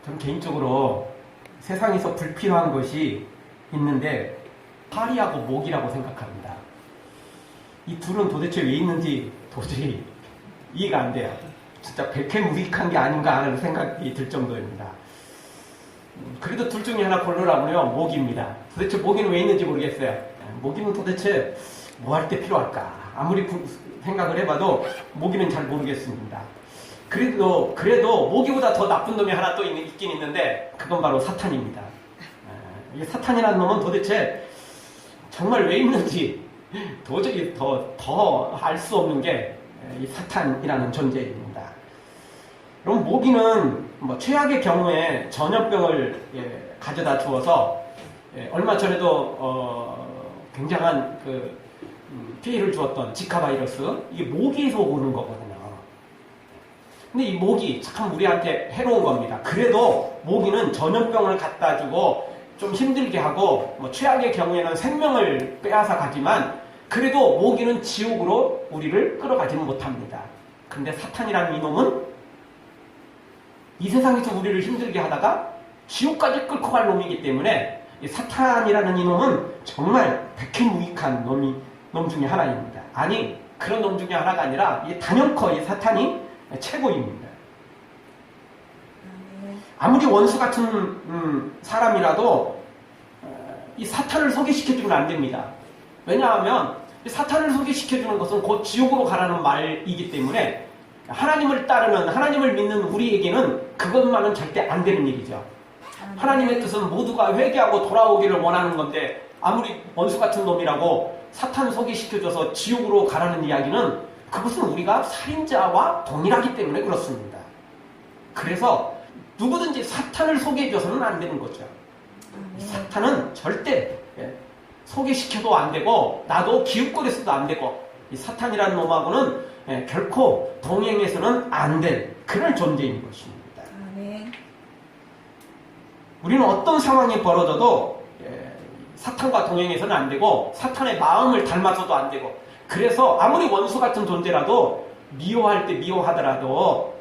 전 개인적으로 세상에서 불필요한 것이 있는데 파리하고 목이라고 생각합니다. 이 둘은 도대체 왜 있는지 도저히 이해가 안 돼요. 진짜 백해무익한 게 아닌가 하는 생각이 들 정도입니다. 그래도 둘 중에 하나 고르라고요. 모기입니다. 도대체 모기는 왜 있는지 모르겠어요. 모기는 도대체 뭐 할 때 필요할까? 아무리 생각을 해봐도 모기는 잘 모르겠습니다. 그래도 모기보다 더 나쁜 놈이 하나 또 있긴 있는데 그건 바로 사탄입니다. 이 사탄이라는 놈은 도대체 정말 왜 있는지 도저히 더 알 수 없는 게 이 사탄이라는 존재입니다. 그럼 모기는 뭐 최악의 경우에 전염병을 가져다 주어서 얼마 전에도 굉장한 피해를 주었던 지카 바이러스, 이게 모기에서 오는 거거든요. 근데 이 모기 참 우리한테 해로운 겁니다. 그래도 모기는 전염병을 갖다 주고 좀 힘들게 하고 뭐 최악의 경우에는 생명을 빼앗아 가지만 그래도 모기는 지옥으로 우리를 끌어가지는 못합니다. 근데 사탄이라는 이놈은 이 세상에서 우리를 힘들게 하다가 지옥까지 끌고 갈 놈이기 때문에 이 사탄이라는 이놈은 정말 백해무익한 놈 중에 하나입니다. 아니, 그런 놈 중에 하나가 아니라 단연코 이 사탄이 최고입니다. 아무리 원수 같은 사람이라도 이 사탄을 소개시켜주면 안 됩니다. 왜냐하면 이 사탄을 소개시켜주는 것은 곧 지옥으로 가라는 말이기 때문에 하나님을 따르는, 하나님을 믿는 우리에게는 그것만은 절대 안 되는 일이죠. 하나님의 뜻은 모두가 회개하고 돌아오기를 원하는 건데 아무리 원수 같은 놈이라고 사탄 소개시켜줘서 지옥으로 가라는 이야기는 그것은 우리가 살인자와 동일하기 때문에 그렇습니다. 그래서 누구든지 사탄을 소개해줘서는 안 되는 거죠. 사탄은 절대 소개시켜도 안 되고 나도 기웃거려서도 안 되고 이 사탄이라는 놈하고는 결코 동행해서는 안 될 그런 존재인 것입니다. 우리는 어떤 상황이 벌어져도 사탄과 동행해서는 안 되고 사탄의 마음을 닮아서도 안 되고 그래서 아무리 원수 같은 존재라도 미워할 때 미워하더라도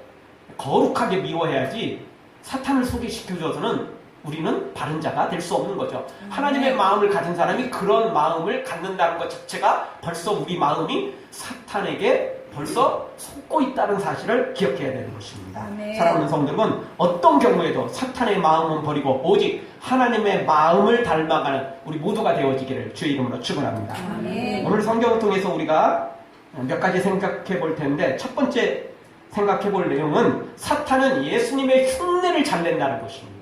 거룩하게 미워해야지 사탄을 소개시켜줘서는 우리는 바른 자가 될 수 없는 거죠. 하나님의 마음을 가진 사람이 그런 마음을 갖는다는 것 자체가 벌써 우리 마음이 사탄에게 벌써 속고 있다는 사실을 기억해야 되는 것입니다. 사랑하는 성도 여러분, 어떤 경우에도 사탄의 마음은 버리고 오직 하나님의 마음을 닮아가는 우리 모두가 되어지기를 주의 이름으로 축원합니다. 오늘 성경을 통해서 우리가 몇 가지 생각해 볼 텐데 첫 번째 생각해 볼 내용은 사탄은 예수님의 흉내를 잘 낸다는 것입니다.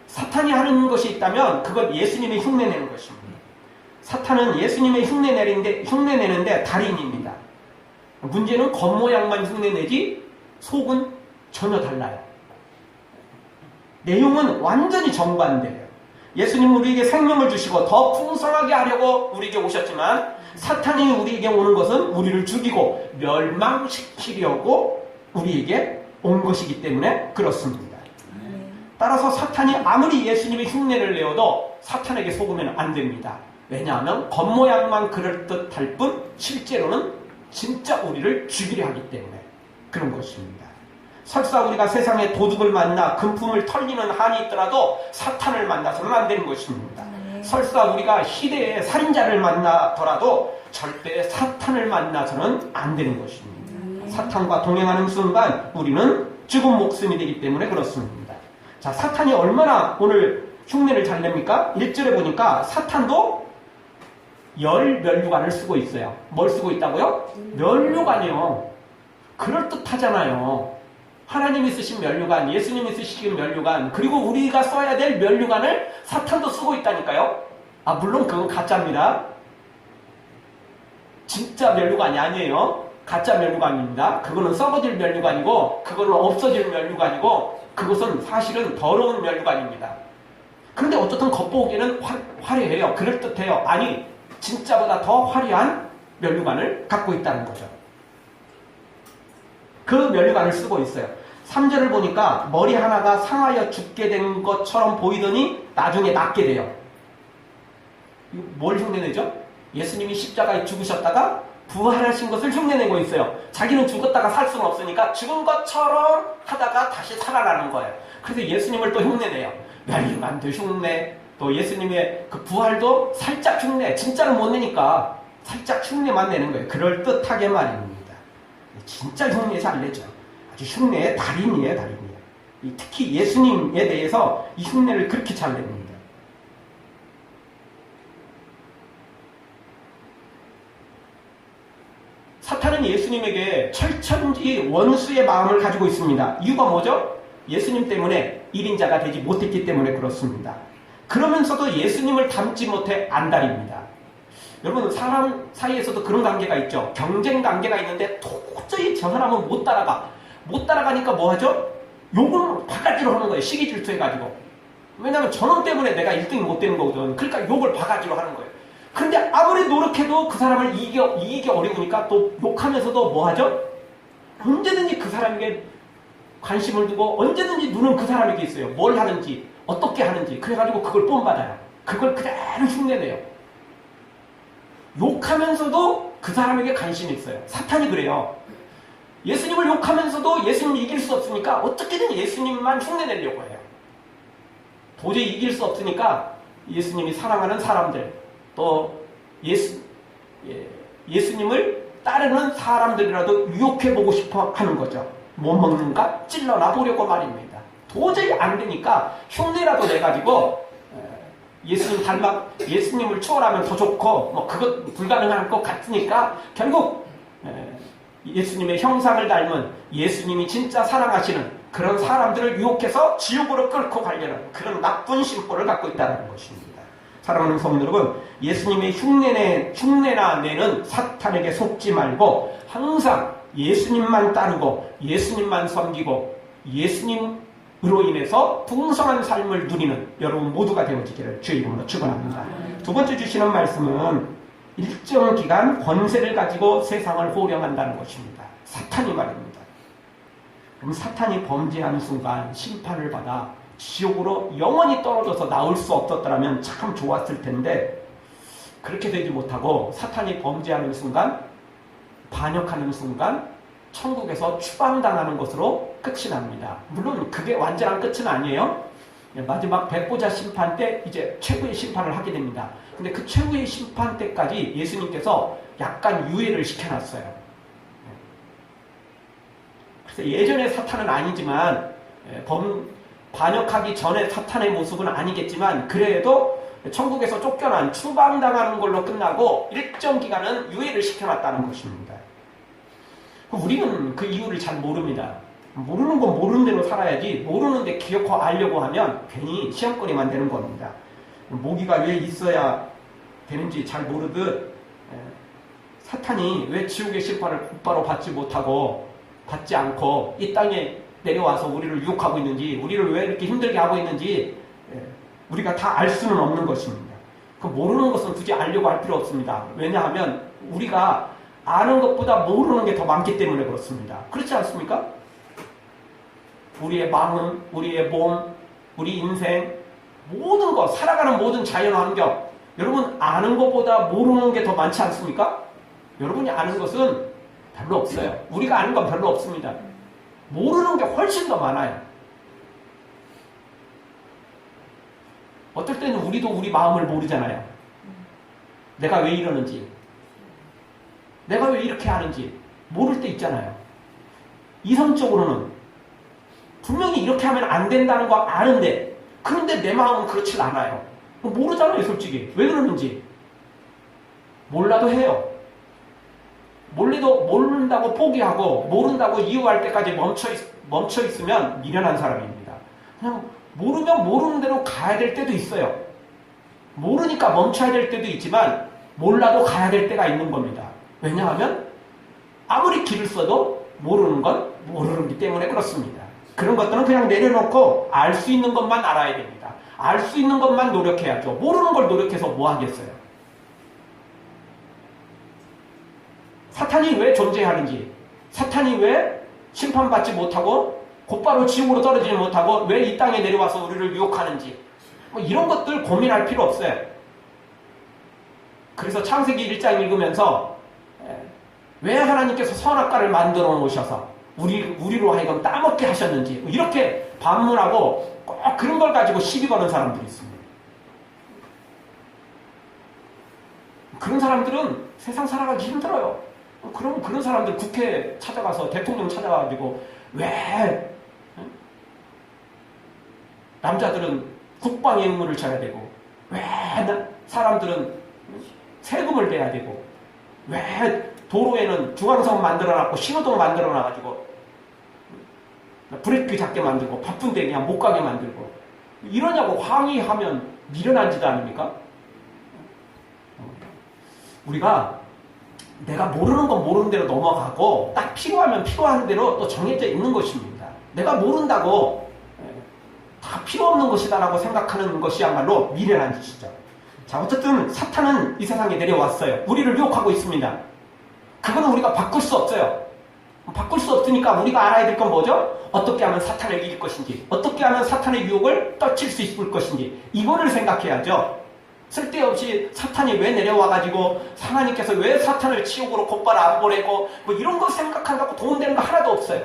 사탄이 하는 것이 있다면 그건 예수님의 흉내내는 것입니다. 사탄은 예수님의 흉내내는데 달인입니다. 문제는 겉모양만 흉내내지 속은 전혀 달라요. 내용은 완전히 정반대예요. 예수님은 우리에게 생명을 주시고 더 풍성하게 하려고 우리에게 오셨지만 사탄이 우리에게 오는 것은 우리를 죽이고 멸망시키려고 우리에게 온 것이기 때문에 그렇습니다. 따라서 사탄이 아무리 예수님의 흉내를 내어도 사탄에게 속으면 안 됩니다. 왜냐하면 겉모양만 그럴듯할 뿐 실제로는 진짜 우리를 죽이려 하기 때문에 그런 것입니다. 설사 우리가 세상에 도둑을 만나 금품을 털리는 한이 있더라도 사탄을 만나서는 안 되는 것입니다. 설사 우리가 시대의 살인자를 만나더라도 절대 사탄을 만나서는 안 되는 것입니다. 사탄과 동행하는 순간 우리는 죽은 목숨이 되기 때문에 그렇습니다. 자, 사탄이 얼마나 오늘 흉내를 잘 냅니까? 1절에 보니까 사탄도 열 면류관을 쓰고 있어요. 뭘 쓰고 있다고요? 면류관이요. 그럴듯하잖아요. 하나님이 쓰신 면류관, 예수님이 쓰신 면류관, 그리고 우리가 써야 될 면류관을 사탄도 쓰고 있다니까요. 물론 그건 가짜입니다. 진짜 면류관이 아니에요. 가짜 면류관입니다. 그거는 썩어질 면류관이고 그거는 없어질 면류관이고 그것은 사실은 더러운 면류관입니다. 그런데 어쨌든 겉보기에는 화려해요. 그럴듯해요. 아니, 진짜보다 더 화려한 면류관을 갖고 있다는 거죠. 그 면류관을 쓰고 있어요. 3절을 보니까 머리 하나가 상하여 죽게 된 것처럼 보이더니 나중에 낫게 돼요. 뭘 흉내내죠? 예수님이 십자가에 죽으셨다가 부활하신 것을 흉내내고 있어요. 자기는 죽었다가 살 수는 없으니까 죽은 것처럼 하다가 다시 살아나는 거예요. 그래서 예수님을 또 흉내내요. 멸류관도 흉내, 또 예수님의 그 부활도 살짝 흉내, 진짜는 못 내니까 살짝 흉내만 내는 거예요. 그럴듯하게 말입니다. 진짜 흉내 잘 내죠. 아주 흉내의 달인이에요, 달인이에요. 특히 예수님에 대해서 이 흉내를 그렇게 잘 냅니다. 사탄은 예수님에게 철천지 원수의 마음을 가지고 있습니다. 이유가 뭐죠? 예수님 때문에 1인자가 되지 못했기 때문에 그렇습니다. 그러면서도 예수님을 닮지 못해 안달입니다. 여러분, 사람 사이에서도 그런 관계가 있죠. 경쟁 관계가 있는데 도저히 저 사람은 못 따라가. 못 따라가니까 뭐 하죠? 욕을 바가지로 하는 거예요. 시기 질투해가지고. 왜냐하면 저놈 때문에 내가 1등이 못 되는 거거든. 그러니까 욕을 바가지로 하는 거예요. 그런데 아무리 노력해도 그 사람을 이기기 어려우니까 또 욕하면서도 뭐 하죠? 언제든지 그 사람에게 관심을 두고 언제든지 눈은 그 사람에게 있어요. 뭘 하는지, 어떻게 하는지. 그래가지고 그걸 본받아요. 그걸 그대로 흉내내요. 욕하면서도 그 사람에게 관심이 있어요. 사탄이 그래요. 예수님을 욕하면서도 예수님을 이길 수 없으니까 어떻게든 예수님만 흉내내려고 해요. 도저히 이길 수 없으니까 예수님이 사랑하는 사람들, 또 예수님을 따르는 사람들이라도 유혹해보고 싶어 하는 거죠. 못 먹는가? 찔러나 보려고 말입니다. 도저히 안 되니까 흉내라도 내가지고 예수님을 초월하면 더 좋고, 뭐 그것 불가능한 것 같으니까 결국 예수님의 형상을 닮은 예수님이 진짜 사랑하시는 그런 사람들을 유혹해서 지옥으로 끌고 가려는 그런 나쁜 심보를 갖고 있다는 것입니다. 사랑하는 성도 여러분, 예수님의 흉내나 내는 사탄에게 속지 말고 항상 예수님만 따르고 예수님만 섬기고 예수님으로 인해서 풍성한 삶을 누리는 여러분 모두가 되어지기를 주의 이름으로 축원합니다. 두 번째 주시는 말씀은 일정 기간 권세를 가지고 세상을 호령한다는 것입니다. 사탄이 말입니다. 그럼 사탄이 범죄하는 순간 심판을 받아 지옥으로 영원히 떨어져서 나올 수 없었더라면 참 좋았을 텐데 그렇게 되지 못하고 사탄이 범죄하는 순간, 반역하는 순간 천국에서 추방당하는 것으로 끝이 납니다. 물론 그게 완전한 끝은 아니에요. 마지막 백보자 심판 때 이제 최후의 심판을 하게 됩니다. 근데 그 최후의 심판 때까지 예수님께서 약간 유예를 시켜놨어요. 그래서 예전의 사탄은 아니지만 반역하기 전에 사탄의 모습은 아니겠지만 그래도 천국에서 쫓겨난 추방당하는 걸로 끝나고 일정 기간은 유예를 시켜놨다는 것입니다. 우리는 그 이유를 잘 모릅니다. 모르는 건 모르는 대로 살아야지 모르는데 기억하고 알려고 하면 괜히 시험거리만 되는 겁니다. 모기가 왜 있어야 되는지 잘 모르듯 사탄이 왜 지옥의 심판을 곧바로 받지 않고 이 땅에 내려와서 우리를 유혹하고 있는지, 우리를 왜 이렇게 힘들게 하고 있는지 우리가 다 알 수는 없는 것입니다. 그 모르는 것은 굳이 알려고 할 필요 없습니다. 왜냐하면 우리가 아는 것보다 모르는 게 더 많기 때문에 그렇습니다. 그렇지 않습니까? 우리의 마음, 우리의 몸, 우리 인생, 모든 것, 살아가는 모든 자연환경, 여러분 아는 것보다 모르는 게 더 많지 않습니까? 여러분이 아는 것은 별로 없어요. 우리가 아는 건 별로 없습니다. 모르는 게 훨씬 더 많아요. 어떨 때는 우리도 우리 마음을 모르잖아요. 내가 왜 이러는지, 내가 왜 이렇게 하는지 모를 때 있잖아요. 이성적으로는 분명히 이렇게 하면 안 된다는 거 아는데, 그런데 내 마음은 그렇지 않아요. 모르잖아요, 솔직히. 왜 그러는지. 몰라도 해요. 모른다고 포기하고 모른다고 이유할 때까지 멈춰 있으면 미련한 사람입니다. 그냥 모르면 모르는 대로 가야 될 때도 있어요. 모르니까 멈춰야 될 때도 있지만 몰라도 가야 될 때가 있는 겁니다. 왜냐하면 아무리 길을 써도 모르는 건 모르기 때문에 그렇습니다. 그런 것들은 그냥 내려놓고 알 수 있는 것만 알아야 됩니다. 알 수 있는 것만 노력해야죠. 모르는 걸 노력해서 뭐 하겠어요. 사탄이 왜 존재하는지, 사탄이 왜 심판받지 못하고 곧바로 지옥으로 떨어지지 못하고 왜 이 땅에 내려와서 우리를 유혹하는지, 뭐 이런 것들 고민할 필요 없어요. 그래서 창세기 1장 읽으면서 왜 하나님께서 선악과를 만들어 놓으셔서 우리로 하여금 따먹게 하셨는지 이렇게 반문하고 꼭 그런 걸 가지고 시비 거는 사람들이 있습니다. 그런 사람들은 세상 살아가기 힘들어요. 그럼 그런 사람들 국회 찾아가서 대통령 찾아가지고 왜 남자들은 국방의 임무를 져야 되고 왜 사람들은 세금을 내야 되고 왜 도로에는 중앙선 만들어놨고 신호등 만들어놔가지고 브레이크 잡게 만들고 바쁜데 그냥 못 가게 만들고 이러냐고 항의하면 미련한 짓 아닙니까? 우리가 내가 모르는 건 모르는 대로 넘어가고 딱 필요하면 필요한 대로 또 정해져 있는 것입니다. 내가 모른다고 다 필요 없는 것이다 라고 생각하는 것이야말로 미련한 짓이죠. 자, 어쨌든 사탄은 이 세상에 내려왔어요. 우리를 유혹하고 있습니다. 그거는 우리가 바꿀 수 없어요. 바꿀 수 없으니까 우리가 알아야 될 건 뭐죠? 어떻게 하면 사탄을 이길 것인지, 어떻게 하면 사탄의 유혹을 떨칠 수 있을 것인지, 이거를 생각해야죠. 쓸데없이 사탄이 왜 내려와가지고 하나님께서 왜 사탄을 지옥으로 곧바로 안 보내고 뭐 이런 거 생각한다고 도움되는 거 하나도 없어요.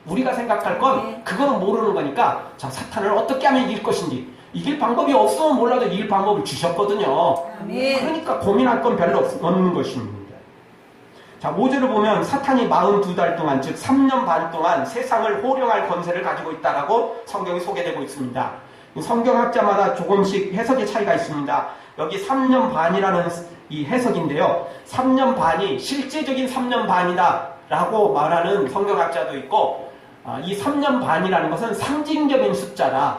우리가 생각할 건 그거는 모르는 거니까 자, 사탄을 어떻게 하면 이길 것인지, 이길 방법이 없으면 몰라도 이길 방법을 주셨거든요. 그러니까 고민할 건 별로 없는 것입니다. 자, 5절을 보면 사탄이 42달 동안, 즉 3년 반 동안 세상을 호령할 권세를 가지고 있다라고 성경이 소개되고 있습니다. 성경학자마다 조금씩 해석의 차이가 있습니다. 여기 3년 반이라는 이 해석인데요. 3년 반이 실제적인 3년 반이다 라고 말하는 성경학자도 있고, 이 3년 반이라는 것은 상징적인 숫자다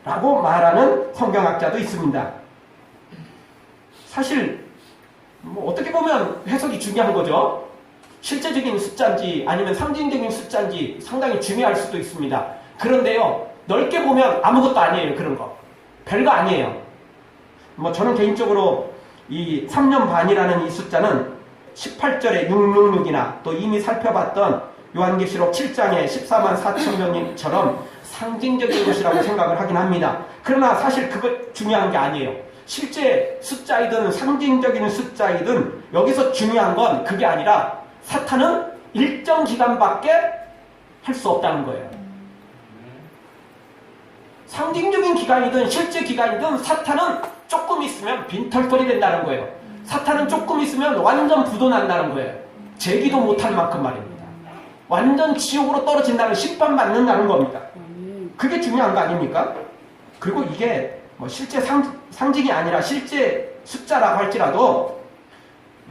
라고 말하는 성경학자도 있습니다. 사실 뭐 어떻게 보면 해석이 중요한 거죠. 실제적인 숫자인지 아니면 상징적인 숫자인지 상당히 중요할 수도 있습니다. 그런데요, 넓게 보면 아무것도 아니에요. 그런 거 별거 아니에요. 뭐 저는 개인적으로 이 3년 반이라는 이 숫자는 18절에 666이나 또 이미 살펴봤던 요한계시록 7장의 14만 4천 명처럼 상징적인 것이라고 생각을 하긴 합니다. 그러나 사실 그거 중요한 게 아니에요. 실제 숫자이든 상징적인 숫자이든 여기서 중요한 건 그게 아니라 사탄은 일정 기간밖에 할 수 없다는 거예요. 상징적인 기간이든 실제 기간이든 사탄은 조금 있으면 빈털털이 된다는 거예요. 사탄은 조금 있으면 완전 부도난다는 거예요. 제기도 못할 만큼 말입니다. 완전 지옥으로 떨어진다는 심판 받는다는 겁니다. 그게 중요한 거 아닙니까? 그리고 이게 뭐 실제 상징이 아니라 실제 숫자라고 할지라도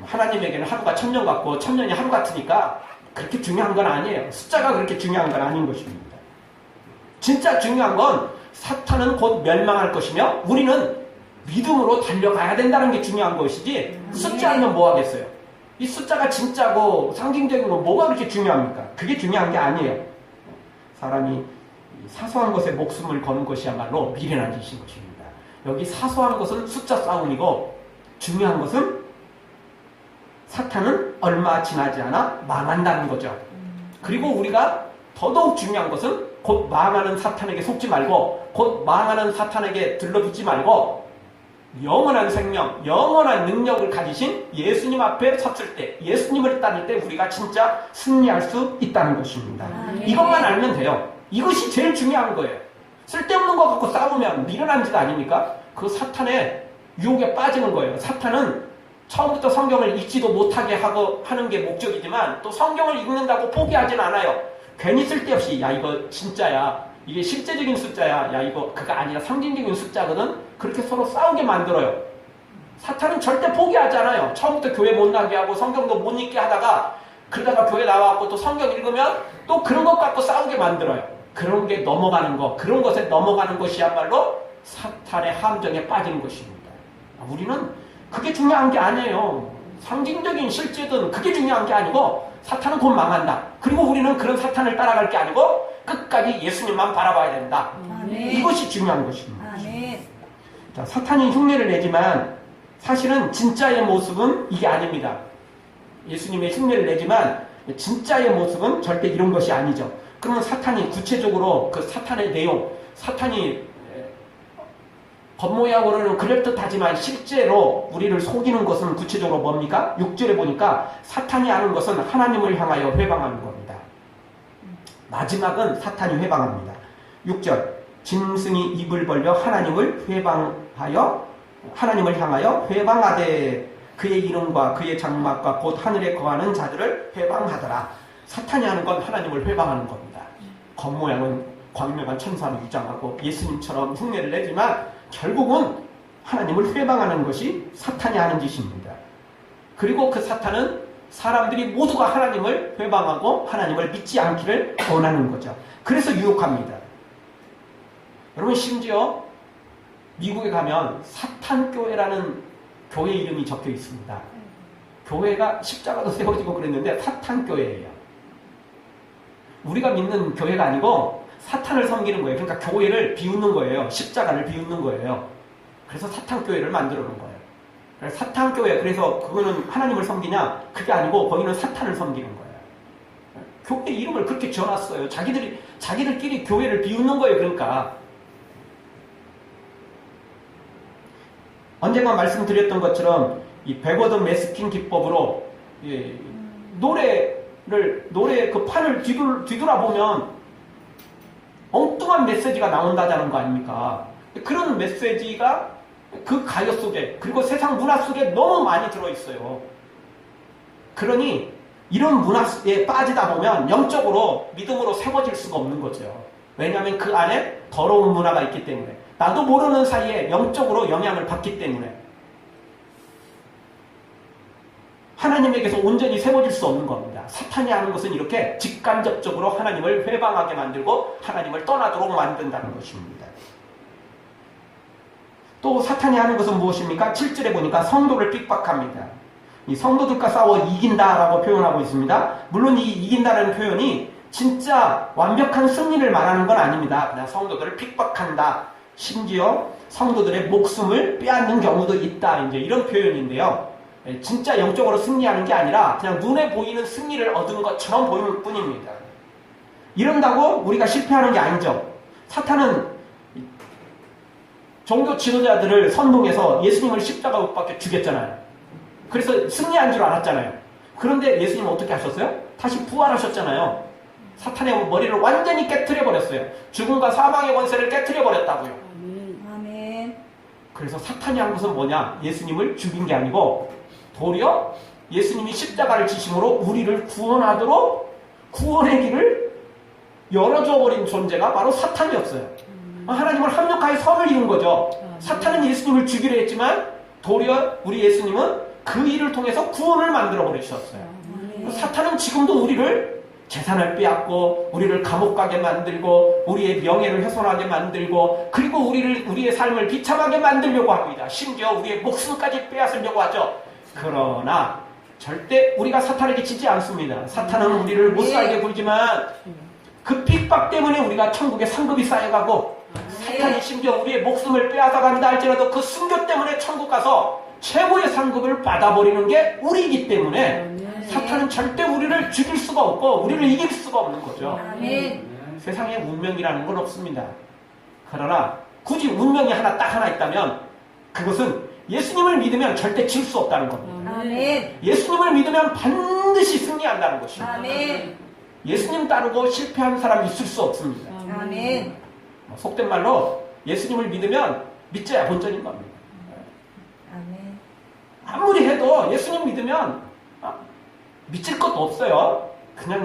하나님에게는 하루가 1000년 같고 1000년이 하루 같으니까 그렇게 중요한 건 아니에요. 숫자가 그렇게 중요한 건 아닌 것입니다. 진짜 중요한 건 사탄은 곧 멸망할 것이며 우리는 믿음으로 달려가야 된다는 게 중요한 것이지, 숫자는 뭐 하겠어요? 이 숫자가 진짜고 상징적인 건 뭐가 그렇게 중요합니까? 그게 중요한 게 아니에요. 사람이 사소한 것에 목숨을 거는 것이야말로 미련한 짓인 것입니다. 여기 사소한 것은 숫자 싸움이고 중요한 것은 사탄은 얼마 지나지 않아 망한다는 거죠. 그리고 우리가 더더욱 중요한 것은 곧 망하는 사탄에게 속지 말고 곧 망하는 사탄에게 들러붙지 말고 영원한 생명, 영원한 능력을 가지신 예수님 앞에 섰을 때, 예수님을 따를 때 우리가 진짜 승리할 수 있다는 것입니다. 이것만 알면 돼요. 이것이 제일 중요한 거예요. 쓸데없는 거 갖고 싸우면 미련한 짓 아닙니까? 그 사탄의 유혹에 빠지는 거예요. 사탄은 처음부터 성경을 읽지도 못하게 하는 게 목적이지만 또 성경을 읽는다고 포기하진 않아요. 괜히 쓸데없이 야 이거 진짜야, 이게 실제적인 숫자야, 야 이거 그거 아니라 상징적인 숫자거든, 그렇게 서로 싸우게 만들어요. 사탄은 절대 포기하지 않아요. 처음부터 교회 못 나게 하고 성경도 못 읽게 하다가 그러다가 교회 나와갖고 또 성경 읽으면 또 그런 것 갖고 싸우게 만들어요. 그런 게 넘어가는 거, 그런 것에 넘어가는 것이야말로 사탄의 함정에 빠지는 것입니다. 우리는 그게 중요한 게 아니에요. 상징적인 실제든 그게 중요한 게 아니고 사탄은 곧 망한다. 그리고 우리는 그런 사탄을 따라갈 게 아니고 끝까지 예수님만 바라봐야 된다. 아멘. 이것이 중요한 것입니다. 아멘. 자, 사탄이 흉내를 내지만 사실은 진짜의 모습은 이게 아닙니다. 예수님의 흉내를 내지만 진짜의 모습은 절대 이런 것이 아니죠. 그러면 사탄이 구체적으로 그 사탄의 내용, 사탄이 겉모양으로는 그럴듯하지만 실제로 우리를 속이는 것은 구체적으로 뭡니까? 6절에 보니까 사탄이 하는 것은 하나님을 향하여 회방하는 겁니다. 마지막은 사탄이 회방합니다. 6절 짐승이 입을 벌려 하나님을 향하여 회방하되 그의 이름과 그의 장막과 곧 하늘에 거하는 자들을 회방하더라. 사탄이 하는 건 하나님을 회방하는 겁니다. 겉모양은 광명한 천사로 위장하고 예수님처럼 흉내를 내지만 결국은 하나님을 회방하는 것이 사탄이 하는 짓입니다. 그리고 그 사탄은 사람들이 모두가 하나님을 회방하고 하나님을 믿지 않기를 원하는 거죠. 그래서 유혹합니다. 여러분 심지어 미국에 가면 사탄교회라는 교회 이름이 적혀 있습니다. 교회가 십자가도 세워지고 그랬는데 사탄교회예요. 우리가 믿는 교회가 아니고 사탄을 섬기는 거예요. 그러니까 교회를 비웃는 거예요. 십자가를 비웃는 거예요. 그래서 사탄교회를 만들어 놓은 거예요. 그래서 사탄교회, 그래서 그거는 하나님을 섬기냐? 그게 아니고 거기는 사탄을 섬기는 거예요. 교회 이름을 그렇게 지어놨어요. 자기들끼리 교회를 비웃는 거예요. 그러니까 언젠가 말씀드렸던 것처럼 이 백워드 매스킹 기법으로 노래 그 판을 뒤돌아보면 엉뚱한 메시지가 나온다는 거 아닙니까? 그런 메시지가 그 가요 속에 그리고 세상 문화 속에 너무 많이 들어있어요. 그러니 이런 문화에 빠지다 보면 영적으로 믿음으로 세워질 수가 없는 거죠. 왜냐하면 그 안에 더러운 문화가 있기 때문에 나도 모르는 사이에 영적으로 영향을 받기 때문에 하나님에게서 온전히 세워질 수 없는 겁니다. 사탄이 하는 것은 이렇게 직간접적으로 하나님을 회방하게 만들고 하나님을 떠나도록 만든다는 것입니다. 또 사탄이 하는 것은 무엇입니까? 7절에 보니까 성도를 핍박합니다. 이 성도들과 싸워 이긴다라고 표현하고 있습니다. 물론 이 이긴다는 표현이 진짜 완벽한 승리를 말하는 건 아닙니다. 그냥 성도들을 핍박한다. 심지어 성도들의 목숨을 빼앗는 경우도 있다. 이제 이런 표현인데요. 진짜 영적으로 승리하는 게 아니라 그냥 눈에 보이는 승리를 얻은 것처럼 보이는 뿐입니다. 이런다고 우리가 실패하는 게 아니죠. 사탄은 종교 지도자들을 선동해서 예수님을 십자가 못 박혀 죽였잖아요. 그래서 승리한 줄 알았잖아요. 그런데 예수님은 어떻게 하셨어요? 다시 부활하셨잖아요. 사탄의 머리를 완전히 깨트려버렸어요. 죽음과 사망의 권세를 깨트려버렸다고요. 아멘. 그래서 사탄이 한 것은 뭐냐? 예수님을 죽인 게 아니고 도리어 예수님이 십자가를 지심으로 우리를 구원하도록 구원의 길을 열어줘버린 존재가 바로 사탄이었어요. 하나님을 합력하여 선을 이룬 거죠. 사탄은 예수님을 죽이려 했지만 도리어 우리 예수님은 그 일을 통해서 구원을 만들어 버리셨어요. 사탄은 지금도 우리를 재산을 빼앗고 우리를 감옥 가게 만들고 우리의 명예를 훼손하게 만들고 그리고 우리의 삶을 비참하게 만들려고 합니다. 심지어 우리의 목숨까지 빼앗으려고 하죠. 그러나 절대 우리가 사탄에게 지지 않습니다. 사탄은 우리를 못 살게 굴지만 그 핍박 때문에 우리가 천국에 상급이 쌓여가고 사탄이 심지어 우리의 목숨을 빼앗아간다 할지라도 그 순교 때문에 천국 가서 최고의 상급을 받아버리는 게 우리이기 때문에 사탄은 절대 우리를 죽일 수가 없고 우리를 이길 수가 없는 거죠. 세상에 운명이라는 건 없습니다. 그러나 굳이 운명이 딱 하나 있다면 그것은 예수님을 믿으면 절대 질 수 없다는 겁니다. 아멘. 예수님을 믿으면 반드시 승리한다는 것입니다. 아멘. 예수님 따르고 실패한 사람이 있을 수 없습니다. 아멘. 속된 말로 예수님을 믿으면 믿자야 본전인 겁니다. 아멘. 아무리 해도 예수님 믿으면 믿을 것도 없어요. 그냥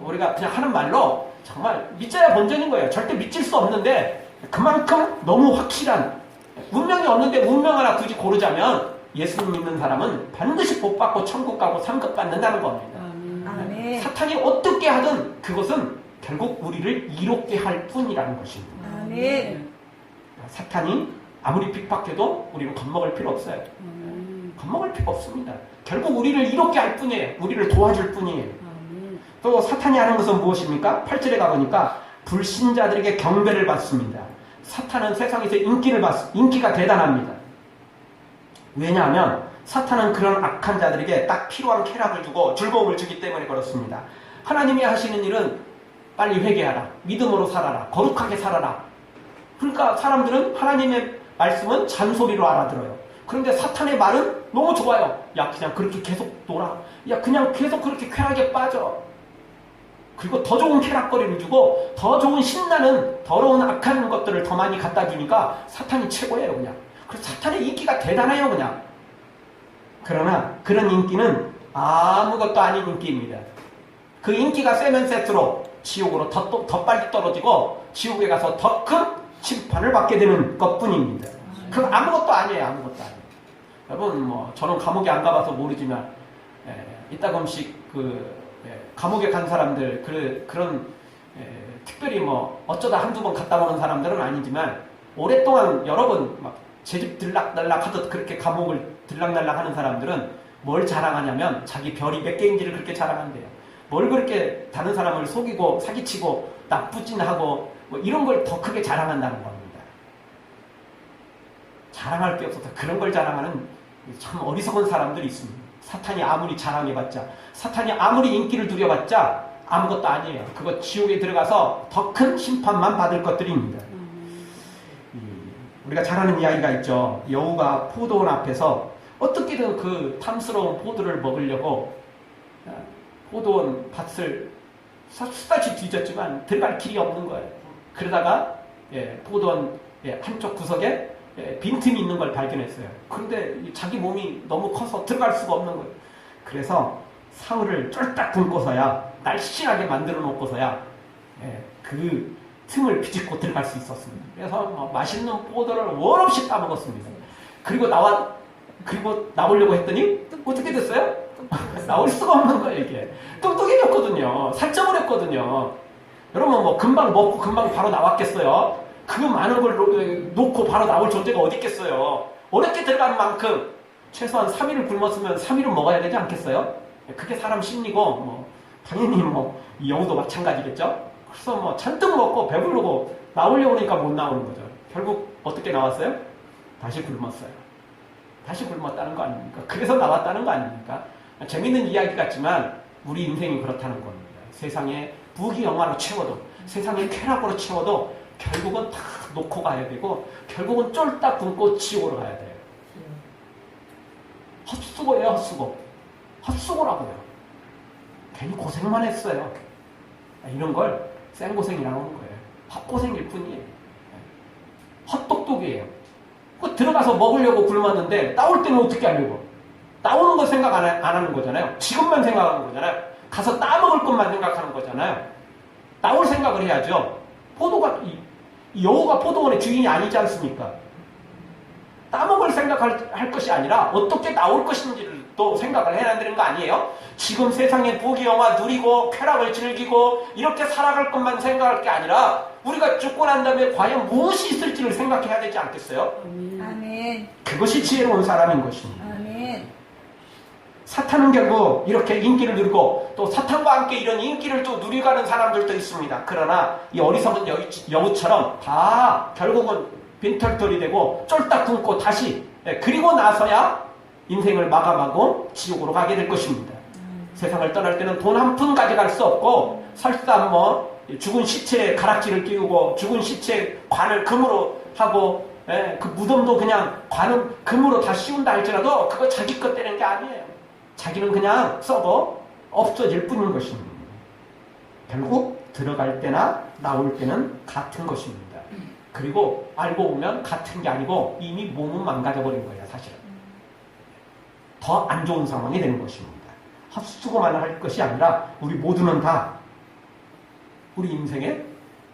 우리가 그냥 하는 말로 정말 믿자야 본전인 거예요. 절대 믿질 수 없는데 그만큼 너무 확실한 운명이 없는데 운명 하나 굳이 고르자면 예수님 믿는 사람은 반드시 복 받고 천국 가고 상급 받는다는 겁니다. 아멘. 사탄이 어떻게 하든 그것은 결국 우리를 이롭게 할 뿐이라는 것입니다. 아멘. 사탄이 아무리 핍박해도 우리는 겁먹을 필요 없어요. 겁먹을 필요 없습니다. 결국 우리를 이롭게 할 뿐이에요. 우리를 도와줄 뿐이에요. 또 사탄이 하는 것은 무엇입니까? 8절에 가보니까 불신자들에게 경배를 받습니다. 사탄은 세상에서 인기가 대단합니다. 왜냐하면 사탄은 그런 악한 자들에게 딱 필요한 쾌락을 주고 즐거움을 주기 때문에 그렇습니다. 하나님이 하시는 일은 빨리 회개하라, 믿음으로 살아라, 거룩하게 살아라. 그러니까 사람들은 하나님의 말씀은 잔소리로 알아들어요. 그런데 사탄의 말은 너무 좋아요. 야, 그냥 그렇게 계속 놀아. 야, 그냥 계속 그렇게 쾌락에 빠져. 그리고 더 좋은 쾌락거리를 주고 더 좋은 신나는 더러운 악한 것들을 더 많이 갖다 주니까 사탄이 최고예요, 그냥. 그래서 사탄의 인기가 대단해요, 그냥. 그러나 그런 인기는 아무것도 아닌 인기입니다. 그 인기가 세면 셀수록 지옥으로 더 빨리 떨어지고 지옥에 가서 더 큰 심판을 받게 되는 것뿐입니다. 그건 아무것도 아니에요, 아무것도 아니에요. 여러분, 뭐 저는 감옥에 안 가봐서 모르지만 이따금씩 감옥에 간 사람들 그런 특별히 뭐 어쩌다 한두 번 갔다 오는 사람들은 아니지만 오랫동안 여러 번 막 제집 들락날락 하듯 그렇게 감옥을 들락날락 하는 사람들은 뭘 자랑하냐면 자기 별이 몇 개인지를 그렇게 자랑한대요. 뭘 그렇게 다른 사람을 속이고 사기치고 나쁘진하고 뭐 이런 걸 더 크게 자랑한다는 겁니다. 자랑할 게 없어서 그런 걸 자랑하는 참 어리석은 사람들이 있습니다. 사탄이 아무리 자랑해봤자, 사탄이 아무리 인기를 누려봤자 아무것도 아니에요. 그거 지옥에 들어가서 더 큰 심판만 받을 것들입니다. 우리가 잘 아는 이야기가 있죠. 여우가 포도원 앞에서 어떻게든 그 탐스러운 포도를 먹으려고 포도원 밭을 수다시 뒤졌지만 들어갈 길이 없는 거예요. 그러다가 포도원 한쪽 구석에 빈틈이 있는 걸 발견했어요. 그런데 자기 몸이 너무 커서 들어갈 수가 없는 거예요. 그래서 사흘을 쫄딱 굶고서야 날씬하게 만들어 놓고서야 그 틈을 비집고 들어갈 수 있었습니다. 그래서 맛있는 포도를 원 없이 따먹었습니다. 그리고 나오려고 했더니 어떻게 됐어요? 나올 수가 없는 거예요, 이게. 뚱뚱해졌거든요. 살쪄을 했거든요. 여러분, 뭐 금방 먹고 금방 바로 나왔겠어요? 그 많은 걸 놓고 바로 나올 존재가 어디 있겠어요? 어렵게 들어간 만큼 최소한 3일을 굶었으면 3일은 먹어야 되지 않겠어요? 그게 사람 심리고, 뭐 당연히 뭐 이 여우도 마찬가지겠죠? 그래서 뭐 잔뜩 먹고 배부르고 나오려고 하니까 못 나오는 거죠. 결국 어떻게 나왔어요? 다시 굶었어요. 다시 굶었다는 거 아닙니까? 그래서 나왔다는 거 아닙니까? 재밌는 이야기 같지만 우리 인생이 그렇다는 겁니다. 세상에 부귀영화로 채워도, 세상에 쾌락으로 채워도 결국은 다 놓고 가야 되고 결국은 쫄딱 굶고 지옥으로 가야 돼요. 헛수고예요, 헛수고. 헛수고라고요. 괜히 고생만 했어요. 이런 걸 생고생이라고 하는 거예요. 헛고생일 뿐이에요. 헛똑똑이에요. 들어가서 먹으려고 굶었는데 나올 때는 어떻게 하려고? 나오는 거 생각 안 하는 거잖아요. 지금만 생각하는 거잖아요. 가서 따먹을 것만 생각하는 거잖아요. 나올 생각을 해야죠. 이 여우가 포도원의 주인이 아니지 않습니까? 따먹을 생각할 것이 아니라 어떻게 나올 것인지를 또 생각을 해야 되는 거 아니에요? 지금 세상의 부귀영화 누리고 쾌락을 즐기고 이렇게 살아갈 것만 생각할 게 아니라 우리가 죽고 난 다음에 과연 무엇이 있을지를 생각해야 되지 않겠어요? 아멘. 그것이 지혜로운 사람인 것입니다. 아멘. 사탄은 결국 이렇게 인기를 누리고 또 사탄과 함께 이런 인기를 또 누려가는 사람들도 있습니다. 그러나 이 어리석은 여우처럼 다 결국은 빈털털이 되고 쫄딱 굶고 다시 그리고 나서야 인생을 마감하고 지옥으로 가게 될 것입니다. 세상을 떠날 때는 돈 한 푼 가져갈 수 없고 설사 뭐 죽은 시체에 가락지를 끼우고 죽은 시체에 관을 금으로 하고 그 무덤도 그냥 관은 금으로 다 씌운다 할지라도 그거 자기 것 되는 게 아니에요. 자기는 그냥 썩어 없어질 뿐인 것입니다. 결국 들어갈 때나 나올 때는 같은 것입니다. 그리고 알고 보면 같은 게 아니고 이미 몸은 망가져버린 거예요, 사실은. 더 안 좋은 상황이 되는 것입니다. 헛수고만 할 것이 아니라 우리 모두는 다 우리 인생에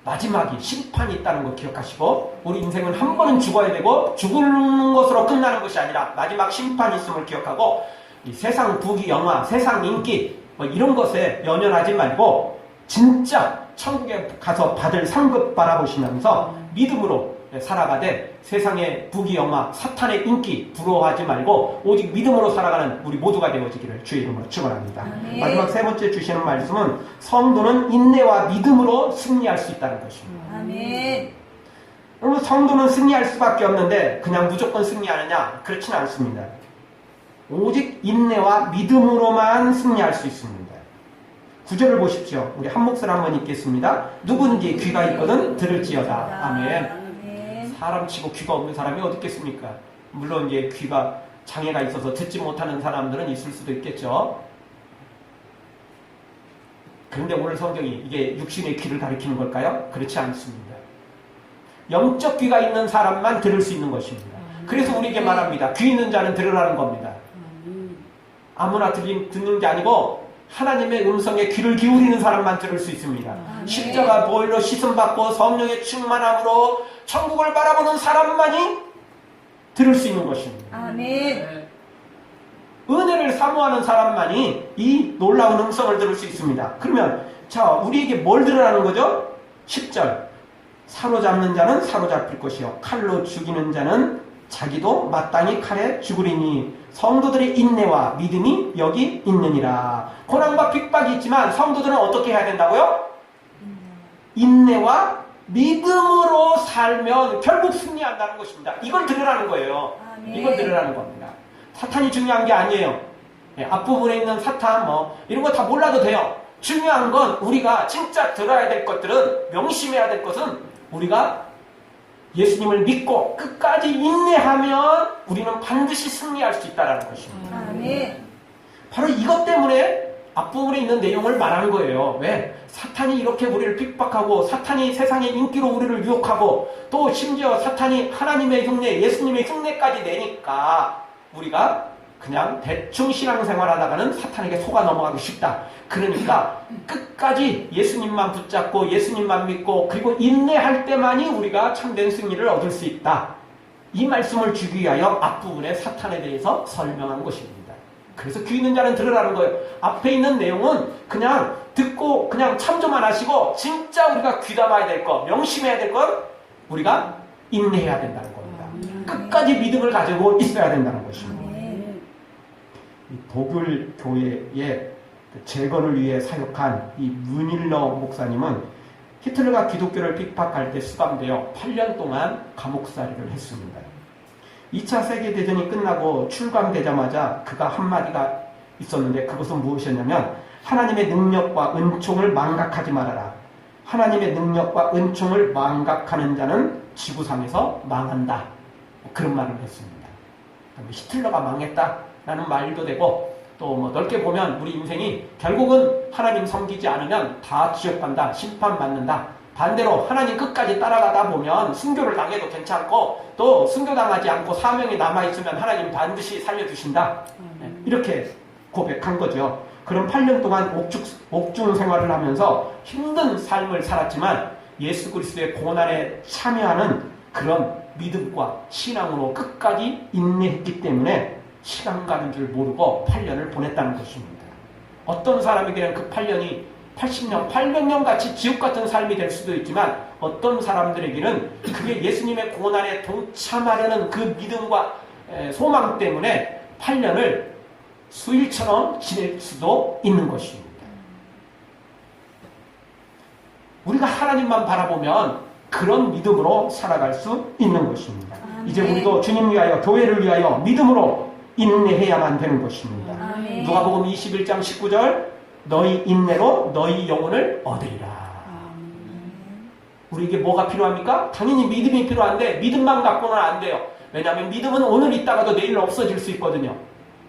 마지막이 심판이 있다는 거 기억하시고 우리 인생은 한 번은 죽어야 되고 죽는 것으로 끝나는 것이 아니라 마지막 심판이 있음을 기억하고 이 세상 부귀영화, 세상 인기 뭐 이런 것에 연연하지 말고 진짜 천국에 가서 받을 상급 바라보시면서 믿음으로 살아가되 세상의 부귀영화, 사탄의 인기 부러워하지 말고 오직 믿음으로 살아가는 우리 모두가 되어지기를 주의 이름으로 축원합니다. 마지막 세 번째 주시는 말씀은 성도는 인내와 믿음으로 승리할 수 있다는 것입니다. 아멘. 여러분, 성도는 승리할 수밖에 없는데 그냥 무조건 승리하느냐? 그렇지는 않습니다. 오직 인내와 믿음으로만 승리할 수 있습니다. 구절을 보십시오. 우리 한 목소리 한번 읽겠습니다. 누구든지 귀가 있거든 들을지어다. 아멘. 사람치고 귀가 없는 사람이 어디 있겠습니까? 물론 이제 귀가 장애가 있어서 듣지 못하는 사람들은 있을 수도 있겠죠. 그런데 오늘 성경이 이게 육신의 귀를 가리키는 걸까요? 그렇지 않습니다. 영적 귀가 있는 사람만 들을 수 있는 것입니다. 그래서 우리에게 말합니다. 귀 있는 자는 들으라는 겁니다. 아무나 듣는 게 아니고 하나님의 음성에 귀를 기울이는 사람만 들을 수 있습니다. 십자가 보혈로 씻음받고 성령의 충만함으로 천국을 바라보는 사람만이 들을 수 있는 것입니다. 아멘. 은혜를 사모하는 사람만이 이 놀라운 음성을 들을 수 있습니다. 그러면 자, 우리에게 뭘 들으라는 거죠? 10절 사로잡는 자는 사로잡힐 것이요 칼로 죽이는 자는 자기도 마땅히 칼에 죽으리니 성도들의 인내와 믿음이 여기 있느니라. 고난과 핍박이 있지만 성도들은 어떻게 해야 된다고요? 인내와 믿음으로 살면 결국 승리한다는 것입니다. 이걸 들으라는 거예요. 아멘. 이걸 들으라는 겁니다. 사탄이 중요한 게 아니에요. 앞부분에 있는 사탄 이런 거 다 몰라도 돼요. 중요한 건 우리가 진짜 들어야 될 것들은, 명심해야 될 것은 우리가 예수님을 믿고 끝까지 인내하면 우리는 반드시 승리할 수 있다는 것입니다. 아멘. 바로 이것 때문에 앞부분에 있는 내용을 말하는 거예요. 왜? 사탄이 이렇게 우리를 핍박하고 사탄이 세상의 인기로 우리를 유혹하고 또 심지어 사탄이 하나님의 흉내, 예수님의 흉내까지 내니까 우리가 그냥 대충 신앙생활 하다가는 사탄에게 속아 넘어가기 쉽다. 그러니까 끝까지 예수님만 붙잡고 예수님만 믿고 그리고 인내할 때만이 우리가 참된 승리를 얻을 수 있다. 이 말씀을 주기 위하여 앞부분에 사탄에 대해서 설명한 것입니다. 그래서 귀 있는 자는 들으라는 거예요. 앞에 있는 내용은 그냥 듣고 그냥 참조만 하시고 진짜 우리가 귀담아야 될 것, 명심해야 될 것, 우리가 인내해야 된다는 겁니다. 끝까지 믿음을 가지고 있어야 된다는 것입니다. 이 독일 교회의 재건을 위해 사역한 이 뮤닐러 목사님은 히틀러가 기독교를 핍박할 때 수감되어 8년 동안 감옥살이를 했습니다. 2차 세계대전이 끝나고 출감되자마자 그가 한마디가 있었는데 그것은 무엇이었냐면 하나님의 능력과 은총을 망각하지 말아라. 하나님의 능력과 은총을 망각하는 자는 지구상에서 망한다. 그런 말을 했습니다. 히틀러가 망했다라는 말도 되고 또 넓게 보면 우리 인생이 결국은 하나님 섬기지 않으면 다 지옥 간다, 심판받는다. 반대로 하나님 끝까지 따라가다 보면 순교를 당해도 괜찮고 또 순교당하지 않고 사명이 남아있으면 하나님 반드시 살려주신다. 이렇게 고백한 거죠. 그럼 8년 동안 옥중 생활을 하면서 힘든 삶을 살았지만 예수 그리스도의 고난에 참여하는 그런 믿음과 신앙으로 끝까지 인내했기 때문에 시간 가는 줄 모르고 8년을 보냈다는 것입니다. 어떤 사람에게는 그 8년이 80년, 800년 같이 지옥 같은 삶이 될 수도 있지만 어떤 사람들에게는 그게 예수님의 고난에 동참하려는 그 믿음과 소망 때문에 8년을 수일처럼 지낼 수도 있는 것입니다. 우리가 하나님만 바라보면 그런 믿음으로 살아갈 수 있는 것입니다. 이제 우리도 주님 위하여 교회를 위하여 믿음으로 인내해야만 되는 것입니다. 아멘. 누가복음 21장 19절 너희 인내로 너희 영혼을 얻으리라. 우리에게 뭐가 필요합니까? 당연히 믿음이 필요한데 믿음만 갖고는 안 돼요. 왜냐하면 믿음은 오늘 있다가도 내일 없어질 수 있거든요.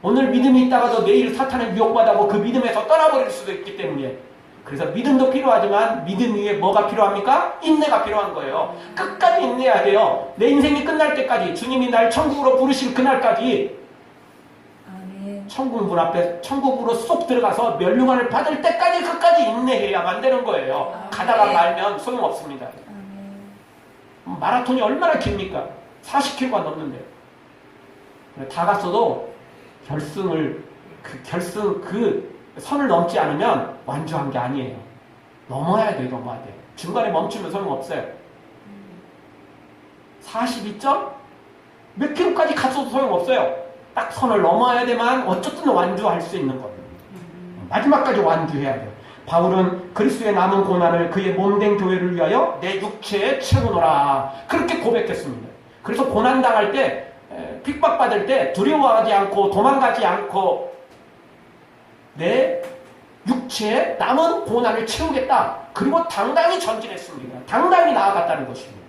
오늘 믿음이 있다가도 내일 사탄의 유혹받아고 그 믿음에서 떠나버릴 수도 있기 때문에 그래서 믿음도 필요하지만 믿음 위에 뭐가 필요합니까? 인내가 필요한 거예요. 끝까지 인내해야 돼요. 내 인생이 끝날 때까지 주님이 날 천국으로 부르실 그날까지 천국 문 앞에 천국으로 쏙 들어가서 멸류관을 받을 때까지 끝까지 인내해야만 되는 거예요. 가다가 말면 소용없습니다. 마라톤이 얼마나 깁니까? 40km가 넘는데 다 갔어도 결승 그 선을 넘지 않으면 완주한 게 아니에요. 넘어야 돼요. 넘어야 돼요. 중간에 멈추면 소용없어요. 42점? 몇 킬로까지 갔어도 소용없어요. 딱 선을 넘어야 되만 어쨌든 완주할 수 있는 겁니다. 마지막까지 완주해야 돼요. 바울은 그리스도의 남은 고난을 그의 몸된 교회를 위하여 내 육체에 채우노라. 그렇게 고백했습니다. 그래서 고난당할 때 핍박받을 때 두려워하지 않고 도망가지 않고 내 육체에 남은 고난을 채우겠다. 그리고 당당히 전진했습니다. 당당히 나아갔다는 것입니다.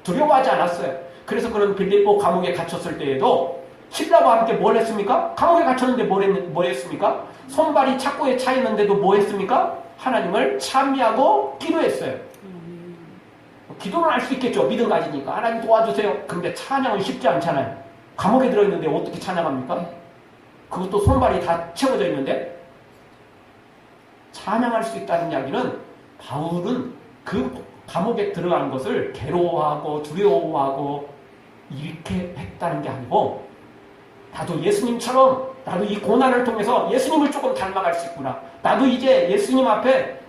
두려워하지 않았어요. 그래서 그런 빌립보 감옥에 갇혔을 때에도 신라와 함께 뭘 했습니까? 감옥에 갇혔는데 뭘 했습니까? 손발이 착고에 차 있는데도 뭐 했습니까? 하나님을 찬미하고 기도했어요. 기도는 할 수 있겠죠. 믿음 가지니까. 하나님 도와주세요. 근데 찬양은 쉽지 않잖아요. 감옥에 들어있는데 어떻게 찬양합니까? 그것도 손발이 다 채워져 있는데. 찬양할 수 있다는 이야기는 바울은 그 감옥에 들어간 것을 괴로워하고 두려워하고 이렇게 했다는 게 아니고, 나도 예수님처럼 나도 이 고난을 통해서 예수님을 조금 닮아갈 수 있구나. 나도 이제 예수님 앞에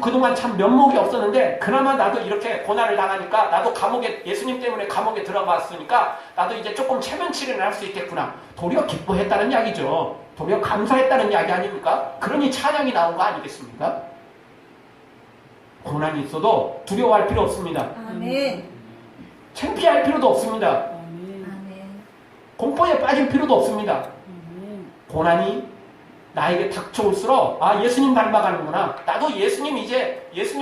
그동안 참 면목이 없었는데 그나마 나도 이렇게 고난을 당하니까 나도 예수님 때문에 감옥에 들어갔으니까 나도 이제 조금 체면치레를 할 수 있겠구나. 도리어 기뻐했다는 이야기죠. 도리어 감사했다는 이야기 아닙니까? 그러니 찬양이 나온 거 아니겠습니까? 고난이 있어도 두려워할 필요 없습니다. 아멘. 창피할 필요도 없습니다. 아멘. 공포에 빠질 필요도 없습니다. 고난이 나에게 닥쳐올수록 예수님 닮아가는구나. 나도 예수님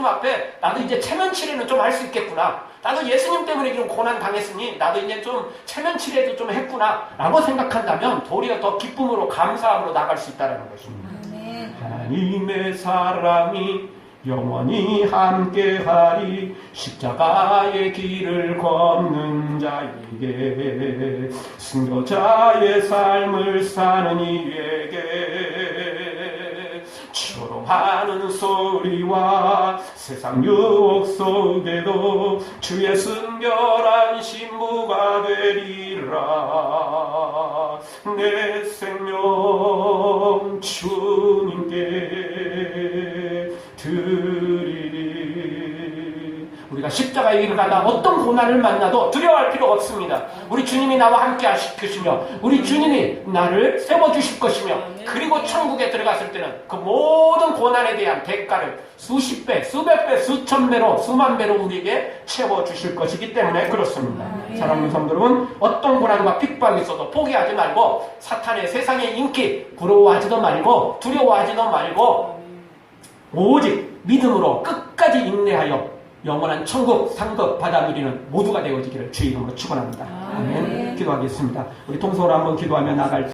앞에 나도 이제 체면치레는 좀 할 수 있겠구나. 나도 예수님 때문에 좀 고난 당했으니 나도 이제 좀 체면치레도 좀 했구나 라고 생각한다면 도리어 더 기쁨으로 감사함으로 나갈 수 있다는 것입니다. 아멘. 하나님의 사랑이 영원히 함께하리. 십자가의 길을 걷는 자에게, 순교자의 삶을 사는 이에게, 초롱하는 소리와 세상 유혹 속에도 주의 순결한 신부가 되리라. 내 생명 주님께 드리리. 우리가 십자가의 길을 가다 어떤 고난을 만나도 두려워할 필요가 없습니다. 우리 주님이 나와 함께 하시며 우리 주님이 나를 세워주실 것이며, 그리고 천국에 들어갔을 때는 그 모든 고난에 대한 대가를 수십 배, 수백 배, 수천 배로, 수만 배로 우리에게 채워주실 것이기 때문에 그렇습니다. 사랑하는 성도 여러분, 어떤 고난과 핍박이 있어도 포기하지 말고, 사탄의 세상의 인기 부러워하지도 말고 두려워하지도 말고, 오직 믿음으로 끝까지 인내하여 영원한 천국 상급 받아 누리는 모두가 되어지기를 주의 이름으로 축원합니다. 아멘. 기도하겠습니다. 우리 통성으로 한번 기도하며 나갈